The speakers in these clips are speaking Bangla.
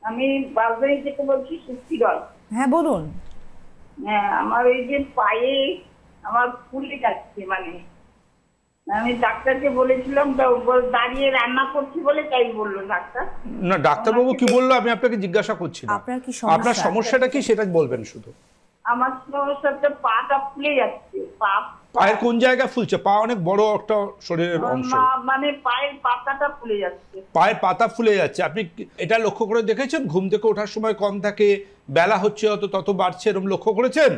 আমি বালবাড়ি থেকে বলছি, সুস্থি রয়। হ্যাঁ বলুন। হ্যাঁ, আমার এই যে পায়ে আমার ফুলে যাচ্ছে, মানে আমি ডাক্তারকে বলেছিলাম, দাঁড়িয়ে রান্না করছি বলে তাই বললো ডাক্তার। না, ডাক্তারবাবু কি বললো আমি আপনাকে জিজ্ঞাসা করছি না। আপনার কি আপনার সমস্যাটা কি সেটা বলবেন শুধু। আমার সমস্যাটা পাটা ফুলে যাচ্ছে। পায়ের কোন জায়গা ফুলছে? পা অনেক বড় একটা শরীরের অংশ, মানে পায়ের পাতাটা ফুলে যাচ্ছে। পায়ের পাতা ফুলে যাচ্ছে। আপনি এটা লক্ষ্য করে দেখেছেন? ঘুম থেকে ওঠার সময় কম থাকে, বেলা হচ্ছে তত বাড়ছে, এরকম লক্ষ্য করেছেন?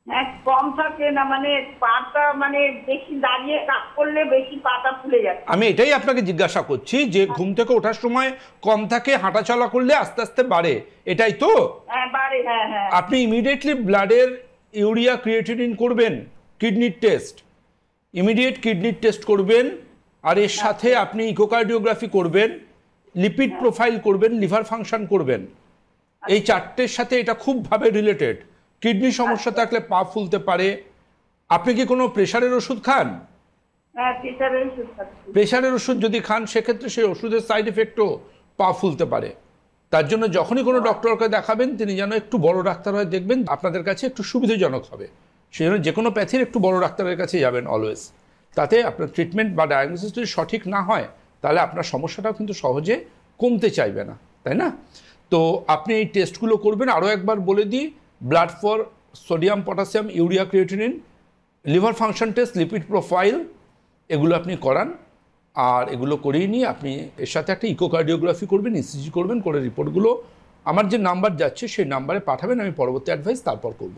হ্যাঁ, কম থাকে না, মানে পাটা মানে বেশি দাঁড়িয়ে কাজ করলে বেশি পাটা ফুলে যাচ্ছে। আমি এটাই আপনাকে জিজ্ঞাসা করছি যে ঘুম থেকে ওঠার সময় কম থাকে, হাঁটা চলা করলে আস্তে আস্তে বাড়ে, এটাই তো? হ্যাঁ, বাড়ে। হ্যাঁ হ্যাঁ। আপনি ইমিডিয়েটলি ব্লাডের ইউরিয়া ক্রিয়েটিনিন করবেন, কিডনির টেস্ট, ইমিডিয়েট কিডনির টেস্ট করবেন। আর এর সাথে আপনি ইকোকার্ডিওগ্রাফি করবেন, লিপিড প্রোফাইল করবেন, লিভার ফাংশন করবেন। এই চারটের সাথে এটা খুবভাবে রিলেটেড। কিডনি সমস্যা থাকলে পা ফুলতে পারে। আপনি কি কোনো প্রেশারের ওষুধ খান? হ্যাঁ, প্রেশারের ওষুধ খাচ্ছি। প্রেশারের ওষুধ যদি খান সেক্ষেত্রে সেই ওষুধের সাইড এফেক্টও পা ফুলতে পারে। তার জন্য যখনই কোনো ডক্টরকে দেখাবেন তিনি যেন একটু বড় ডাক্তার হয়, দেখবেন আপনাদের কাছে একটু সুবিধাজনক হবে। সেই জন্য যে কোনো প্যাথির একটু বড় ডাক্তারের কাছে যাবেন অলওয়েজ। তাতে আপনার ট্রিটমেন্ট বা ডায়াগনোসিস যদি সঠিক না হয় তাহলে আপনার সমস্যাটাও কিন্তু সহজে কমতে চাইবে না, তাই না? তো আপনি এই টেস্টগুলো করবেন। আরও একবার বলে দিই, blood for sodium, potassium, urea creatinine, liver function test, lipid profile, এগুলো আপনি করান। আর এগুলো করেই নিয়ে আপনি এর সাথে একটা ইকোকার্ডিওগ্রাফি করবেন, ইসিজি করবেন, করে রিপোর্টগুলো আমার যে নাম্বার যাচ্ছে সেই নাম্বারে পাঠাবেন। আমি পরবর্তী অ্যাডভাইস তারপর করব।